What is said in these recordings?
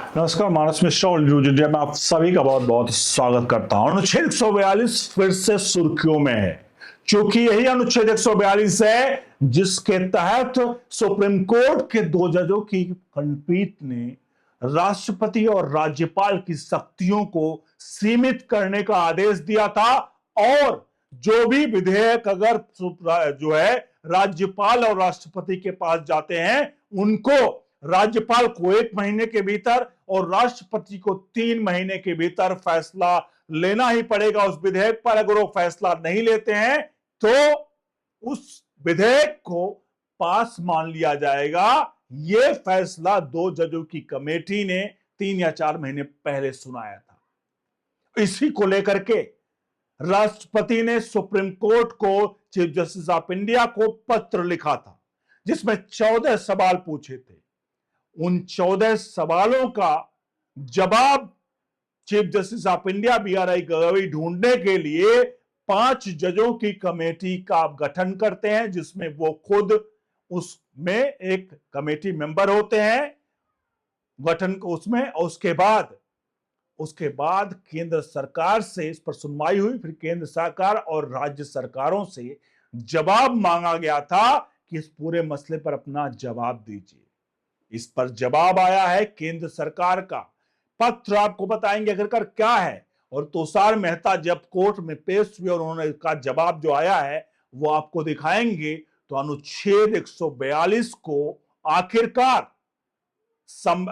नमस्कार, मानस मिश्रा और news India में आप सभी का बहुत बहुत स्वागत करता हूं। अनुच्छेद 142 फिर से सुर्खियों में है, क्योंकि यही अनुच्छेद 142 है जिसके तहत सुप्रीम कोर्ट के दो जजों की खंडपीठ ने राष्ट्रपति और राज्यपाल की शक्तियों को सीमित करने का आदेश दिया था। और जो भी विधेयक अगर जो है राज्यपाल और राष्ट्रपति के पास जाते हैं, उनको राज्यपाल को 1 महीने के भीतर और राष्ट्रपति को 3 महीने के भीतर फैसला लेना ही पड़ेगा उस विधेयक पर। अगर वो फैसला नहीं लेते हैं तो उस विधेयक को पास मान लिया जाएगा। यह फैसला 2 जजों की कमेटी ने 3 या 4 महीने पहले सुनाया था। इसी को लेकर के राष्ट्रपति ने सुप्रीम कोर्ट को, चीफ जस्टिस ऑफ इंडिया को पत्र लिखा था जिसमें 14 सवाल पूछे थे। उन 14 सवालों का जवाब chief justice of India BRI Gavai ढूंढने के लिए 5 जजों की कमेटी का गठन करते हैं, जिसमें वो खुद उसमें एक कमेटी मेंबर होते हैं गठन उसमें। उसके बाद केंद्र सरकार से इस पर सुनवाई हुई। फिर केंद्र सरकार और राज्य सरकारों से जवाब मांगा गया था कि इस पूरे मसले पर अपना जवाब दीजिए। इस पर जवाब आया है केंद्र सरकार का। पत्र आपको बताएंगे आखिरकार क्या है। और तुषार मेहता जब कोर्ट में पेश हुए और उन्होंने का जवाब जो आया है वो आपको दिखाएंगे। तो अनुच्छेद 142 को आखिरकार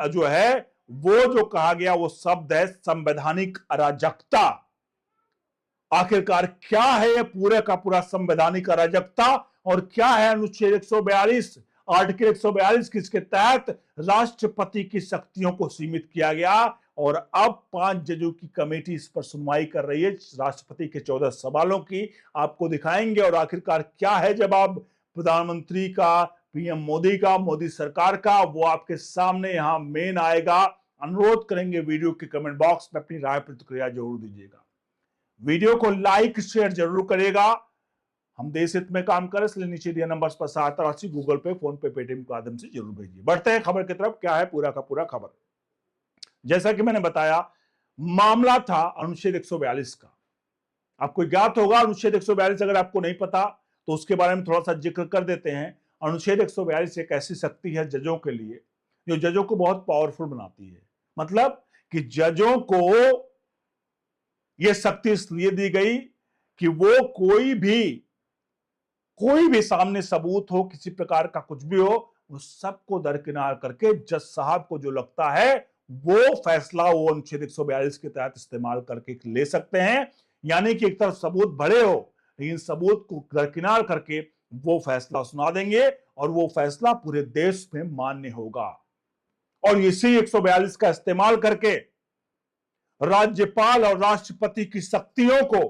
जो है वो जो कहा गया वो शब्द है संवैधानिक अराजकता। आखिरकार क्या है ये पूरे का पूरा संवैधानिक अराजकता और क्या है अनुच्छेद 142, आर्टिकल 142 किसके तहत राष्ट्रपति की शक्तियों को सीमित किया गया। और अब 5 जजों की कमेटी इस पर सुनवाई कर रही है राष्ट्रपति के 14 सवालों की। आपको दिखाएंगे और आखिरकार क्या है जवाब प्रधानमंत्री का, PM मोदी का, मोदी सरकार का, वो आपके सामने यहां मेन आएगा। अनुरोध करेंगे वीडियो के कमेंट बॉक्स में अपनी राय प्रतिक्रिया जरूर दीजिएगा। वीडियो को लाइक शेयर जरूर करेगा। हम देश हित में काम करें, इसलिए नीचे दिए नंबर्स पर सहायता राशि गूगल पे, फोन पे, पेटीएम के माध्यम से जरूर भेजिए। बढ़ते हैं खबर की तरफ। क्या है पूरा का पूरा खबर। जैसा कि मैंने बताया, मामला था अनुच्छेद 142 का। आपको ज्ञात होगा अनुच्छेद 142, अगर आपको नहीं पता तो उसके बारे में थोड़ा सा जिक्र कर देते हैं। अनुच्छेद 142 एक ऐसी शक्ति है जजों के लिए जो जजों को बहुत पावरफुल बनाती है। मतलब कि जजों को यह शक्ति इसलिए दी गई कि वो कोई भी सामने सबूत हो, किसी प्रकार का कुछ भी हो, वो सबको दरकिनार करके जज साहब को जो लगता है वो फैसला वो अनुच्छेद 142 के तहत इस्तेमाल करके ले सकते हैं। यानी कि एक तरफ सबूत भरे हो लेकिन सबूत को दरकिनार करके वो फैसला सुना देंगे और वो फैसला पूरे देश में मान्य होगा। और इसी 142 का इस्तेमाल करके राज्यपाल और राष्ट्रपति की शक्तियों को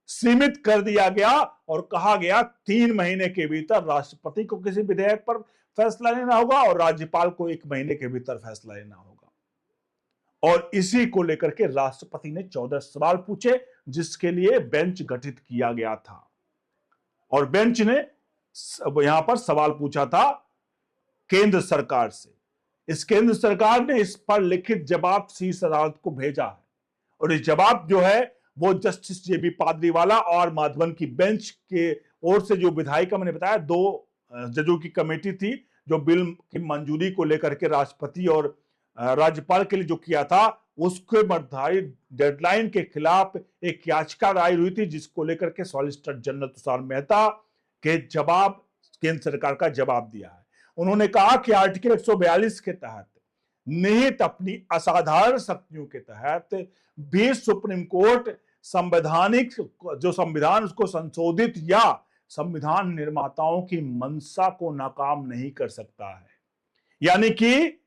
सीमित कर दिया गया और कहा गया 3 महीने के भीतर राष्ट्रपति को किसी विधेयक पर फैसला लेना होगा और राज्यपाल को 1 महीने के भीतर फैसला लेना होगा। और इसी को लेकर के राष्ट्रपति ने 14 सवाल पूछे जिसके लिए बेंच गठित किया गया था। और बेंच ने यहां पर सवाल पूछा था केंद्र सरकार से। इस केंद्र सरकार ने इस पर लिखित जवाब शीर्ष अदालत को भेजा है। और इस जवाब जो है वो जस्टिस JB पादरीवाला और माधवन की बेंच के ओर से, जो विधायिका मैंने बताया 2 जजों की कमेटी थी जो बिल की मंजूरी को लेकर के राष्ट्रपति और राज्यपाल के लिए जो किया था उसके निर्धारित डेडलाइन के खिलाफ एक याचिका दायर हुई थी, जिसको लेकर के सॉलिसिटर जनरल तुषार मेहता के जवाब केंद्र सरकार का जवाब दिया है। उन्होंने कहा कि आर्टिकल 142 के तहत निहित अपनी असाधारण शक्तियों के तहत भी सुप्रीम कोर्ट संवैधानिक जो संविधान उसको संशोधित या संविधान निर्माताओं की मंशा को नाकाम नहीं कर सकता है। यानी कि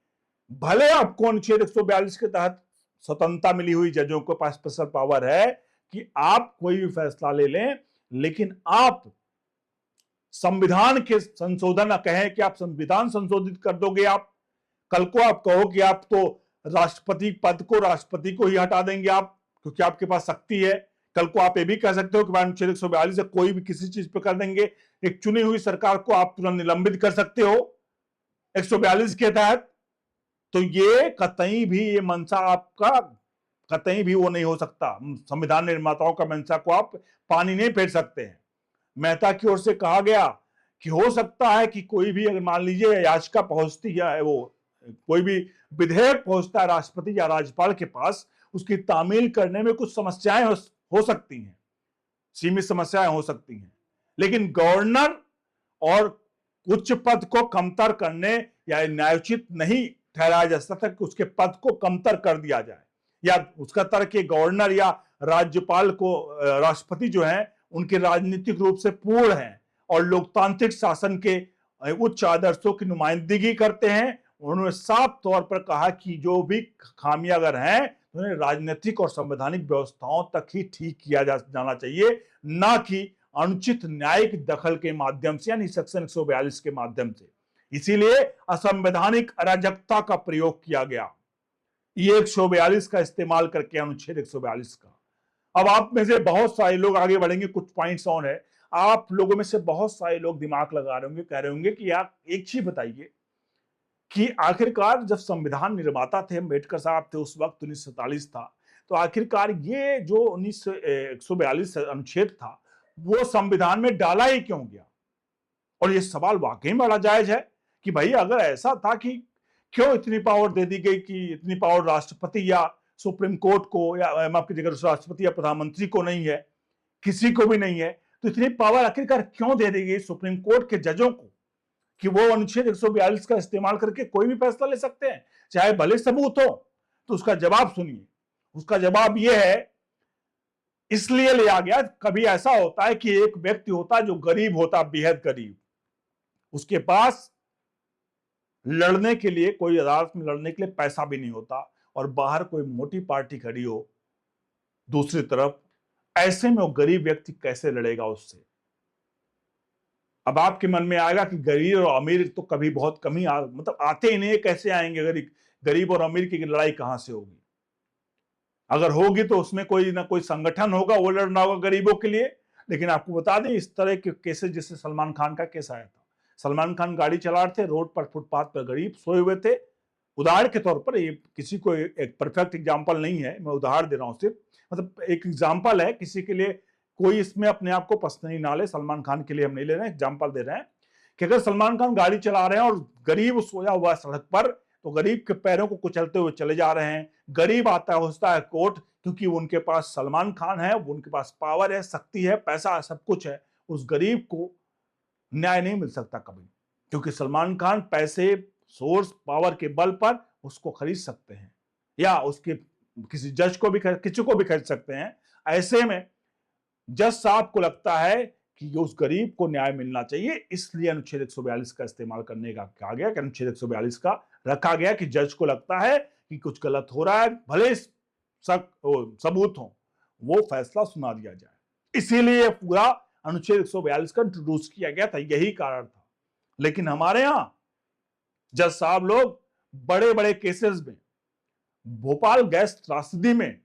भले आपको अनुच्छेद 142 के तहत स्वतंत्रता मिली हुई, जजों को पास स्पेशल पावर है कि आप कोई भी फैसला ले लें, लेकिन आप संविधान के संशोधन कहें कि आप संविधान संशोधित कर दोगे, आप कल को आप कहो कि आप तो राष्ट्रपति पद को राष्ट्रपति को ही हटा देंगे आप, क्योंकि आपके पास शक्ति है। कल को आप ये भी कह सकते हो कि अनुच्छेद 142 से कोई भी किसी चीज पे कर देंगे। एक चुनी हुई सरकार को आप तुरंत निलंबित कर सकते हो 142 के तहत। तो ये कतई भी, ये मंशा आपका कतई भी वो नहीं हो सकता। संविधान निर्माताओं का मंशा को आप पानी नहीं फेर सकते हैं। मेहता की ओर से कहा गया कि हो सकता है कि कोई भी, अगर मान लीजिए याचिका पहुंचती है, वो कोई भी विधेयक पहुंचता है राष्ट्रपति या राज्यपाल के पास, उसकी तामील करने में कुछ समस्याएं हो सकती हैं, सीमित समस्याएं हो सकती हैं, लेकिन गवर्नर और उच्च पद को कमतर करने या न्यायोचित नहीं ठहराया जा सकता कि उसके पद को कमतर कर दिया जाए, या उसका तर्क कि गवर्नर या राज्यपाल को, राष्ट्रपति जो है उनके राजनीतिक रूप से पूर्ण हैं और लोकतांत्रिक शासन के उच्च आदर्शों की नुमाइंदगी करते हैं। उन्होंने साफ तौर पर कहा कि जो भी खामियां अगर हैं तो उन्हें राजनीतिक और संवैधानिक व्यवस्थाओं तक ही ठीक किया जाना चाहिए, ना कि अनुचित न्यायिक दखल के माध्यम से, यानी सेक्शन 142 के माध्यम से। इसीलिए असंवैधानिक अराजकता का प्रयोग किया गया, ये 142 का इस्तेमाल करके, अनुच्छेद 142 का। अब आप में से बहुत सारे लोग, आगे बढ़ेंगे, कुछ पॉइंट्स ऑन है, आप लोगों में से बहुत सारे लोग दिमाग लगा रहे होंगे, कह रहे होंगे कि यार एक चीज बताइए कि आखिरकार जब संविधान निर्माता थे अम्बेडकर साहब थे, उस वक्त 1947 था, तो आखिरकार ये जो 142 अनुच्छेद था वो संविधान में डाला ही क्यों गया? और ये सवाल वाकई में बड़ा जायज है कि भाई अगर ऐसा था कि क्यों इतनी पावर दे दी गई, कि इतनी पावर राष्ट्रपति या सुप्रीम कोर्ट को, या माफ कीजिएगा, राष्ट्रपति या प्रधानमंत्री को नहीं है, किसी को भी नहीं है, तो इतनी पावर आखिरकार क्यों दे दी गई सुप्रीम कोर्ट के जजों को कि वो अनुच्छेद 142 का इस्तेमाल करके कोई भी फैसला ले सकते हैं, चाहे भले सबूत हो? तो उसका जवाब सुनिए। उसका जवाब यह है, इसलिए लिया गया, कभी ऐसा होता है कि एक व्यक्ति होता है जो गरीब होता, बेहद गरीब, उसके पास लड़ने के लिए, कोई अदालत में लड़ने के लिए पैसा भी नहीं होता, और बाहर कोई मोटी पार्टी खड़ी हो दूसरी तरफ, ऐसे में वो गरीब व्यक्ति कैसे लड़ेगा उससे? अब आपके मन में आएगा कि गरीब और अमीर तो कभी बहुत कम ही मतलब आते ही नहीं, कैसे आएंगे? गरीब और अमीर की लड़ाई कहां से होगी? अगर होगी तो उसमें कोई ना कोई संगठन होगा, वो लड़ना होगा गरीबों के लिए। लेकिन आपको बता दें, इस तरह के केसेस, जैसे सलमान खान का केस आया था, सलमान खान गाड़ी चला रहे थे, रोड पर फुटपाथ पर गरीब सोए हुए थे। उदाहरण के तौर पर, ये किसी को एक परफेक्ट एग्जाम्पल नहीं है, मैं उदाहरण दे रहा हूं सिर्फ, मतलब एक एग्जाम्पल है किसी के लिए, कोई इसमें अपने आप को पर्सनली ना ले, सलमान खान के लिए हम नहीं ले रहे हैं, एग्जाम्पल दे रहे हैं कि अगर सलमान खान गाड़ी चला रहे हैं और गरीब सोया हुआ सड़क पर, तो गरीब के पैरों को कुचलते हुए चले जा रहे हैं। गरीब आता है, होता है कोर्ट, क्योंकि उनके पास सलमान खान है, उनके पास पावर है, शक्ति है, पैसा है, सब कुछ है। उस गरीब को न्याय नहीं मिल सकता कभी, क्योंकि सलमान खान पैसे, सोर्स, पावर के बल पर उसको खरीद सकते हैं, या उसके किसी जज को भी, किसी को भी खरीद सकते हैं। ऐसे में जज साहब को लगता है कि उस गरीब को न्याय मिलना चाहिए, इसलिए अनुच्छेद 142 का इस्तेमाल करने का कहा गया, कि अनुच्छेद 142 का रखा गया कि जज को लगता है कि कुछ गलत हो रहा है, भले सबूत हो, वो फैसला सुना दिया जाए। इसीलिए पूरा अनुच्छेद 142 का इंट्रोड्यूस किया गया था, यही कारण था। लेकिन हमारे यहां जज साहब लोग बड़े बड़े केसेस में, भोपाल गैस त्रासदी में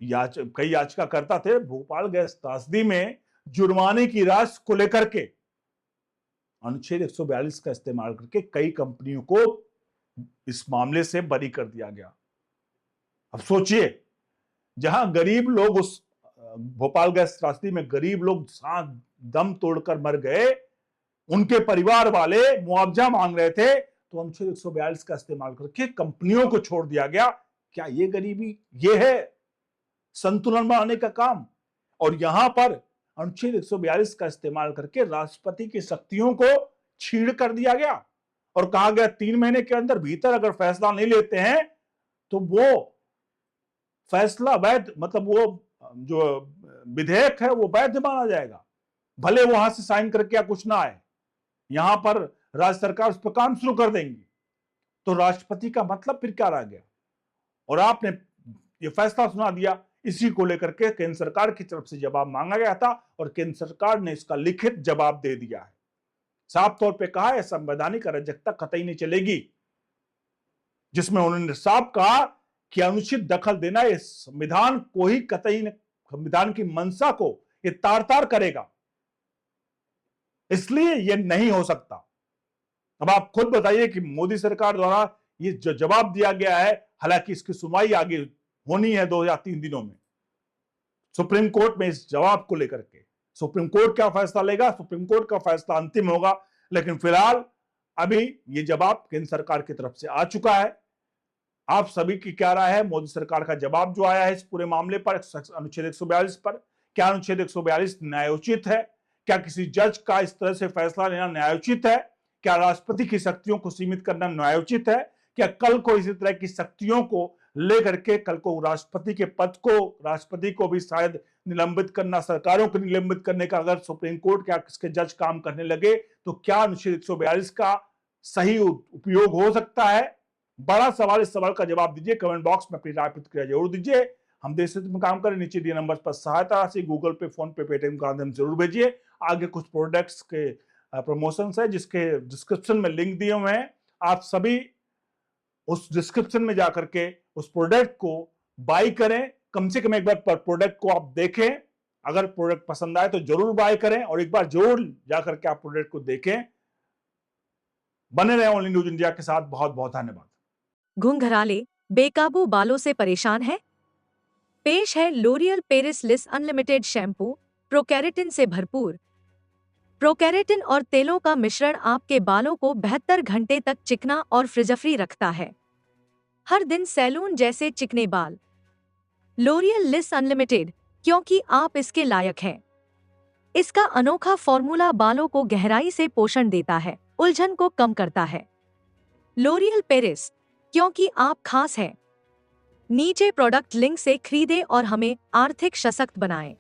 कई याचिकाकर्ता थे, भोपाल गैस त्रासदी में जुर्माने की राशि को लेकर के अनुच्छेद 142 का इस्तेमाल करके कई कंपनियों को इस मामले से बरी कर दिया गया। अब सोचिए, जहां गरीब लोग, उस भोपाल गैस त्रासदी में गरीब लोग सांस दम तोड़कर मर गए, उनके परिवार वाले मुआवजा मांग रहे थे, तो अनुच्छेद 142 का इस्तेमाल करके कंपनियों को छोड़ दिया गया। क्या ये गरीबी, ये है संतुलन बनाने का काम? और यहां पर अनुच्छेद 142 का इस्तेमाल करके राष्ट्रपति की शक्तियों को छीड़ कर दिया गया, और कहा गया 3 महीने के अंदर भीतर अगर फैसला नहीं लेते हैं तो वो फैसला वैध, मतलब वो जो विधेयक है वो वैध माना जाएगा, भले वहां से साइन करके या कुछ ना आए, यहां पर राज्य सरकार उस पर काम शुरू कर देंगी। तो राष्ट्रपति का मतलब फिर क्या रह गया? और आपने ये फैसला सुना दिया। इसी को लेकर के केंद्र सरकार की तरफ से जवाब मांगा गया था, और केंद्र सरकार ने इसका लिखित जवाब दे दिया है। साफ तौर पे कहा है, संवैधानिक अराजकता कतई नहीं चलेगी, जिसमें उन्होंने साफ कहा कि अनुचित दखल देना ये संविधान को ही कतई, संविधान की मंशा को ये तार तार करेगा, इसलिए ये नहीं हो सकता। अब आप खुद बताइए कि मोदी सरकार द्वारा ये जो जवाब दिया गया है, हालांकि इसकी सुनवाई आगे होनी है 2 या 3 दिनों में सुप्रीम कोर्ट में, इस जवाब को लेकर के सुप्रीम कोर्ट क्या फैसला लेगा, सुप्रीम कोर्ट का फैसला अंतिम होगा। लेकिन फिलहाल अभी ये जवाब केंद्र सरकार की तरफ से आ चुका है। आप सभी की क्या राय है मोदी सरकार का जवाब जो आया है इस पूरे मामले पर, अनुच्छेद 142 पर? क्या अनुच्छेद 142 न्यायोचित है? क्या किसी जज का इस तरह से फैसला लेना न्यायोचित है? क्या राष्ट्रपति की शक्तियों को सीमित करना न्यायोचित है? क्या कल को इसी तरह की शक्तियों को लेकर के कल को राष्ट्रपति के पद को, राष्ट्रपति को भी शायद निलंबित करना, सरकारों को निलंबित करने का अगर सुप्रीम कोर्ट क्या किसके जज काम करने लगे, तो क्या अनुच्छेद 142 का सही उपयोग हो सकता है? बड़ा सवाल। इस सवाल का जवाब दीजिए, कमेंट बॉक्स में अपनी राय प्रतिक्रिया जरूर दीजिए। हम देश हित में काम करें, नीचे दिए नंबर पर सहायता राशि गूगल पे, फोन पे, पेटीएम का माध्यम जरूर भेजिए। आगे कुछ प्रोडक्ट्स के प्रमोशन है जिसके डिस्क्रिप्शन में लिंक दिए हुए हैं, आप सभी उस डिस्क्रिप्शन में जाकर के उस प्रोडक्ट को बाय करें। कम से कम एक बार प्रोडक्ट को आप देखें, अगर प्रोडक्ट पसंद आए तो जरूर बाय करें और एक बार जरूर जाकर के आप प्रोडक्ट को देखें। बने रहे ओनली न्यूज इंडिया के साथ। बहुत बहुत धन्यवाद। घुंघराले, बेकाबू बालों से परेशान है? पेश है लोरियल पेरिस लिस अनलिमिटेड शैम्पू, प्रोकैरेटिन से भरपूर। प्रोकैरेटिन और तेलों का मिश्रण आपके बालों को 72 घंटे तक चिकना और फ्रिज-फ्री रखता है। हर दिन सैलून जैसे चिकने बाल। लोरियल लिस अनलिमिटेड, क्योंकि आप इसके लायक हैं। इसका अनोखा फॉर्मूला बालों को गहराई से पोषण देता है, उलझन को कम करता है। लोरियल पेरिस, क्योंकि आप खास हैं। नीचे प्रोडक्ट लिंक से खरीदें और हमें आर्थिक सशक्त बनाएं।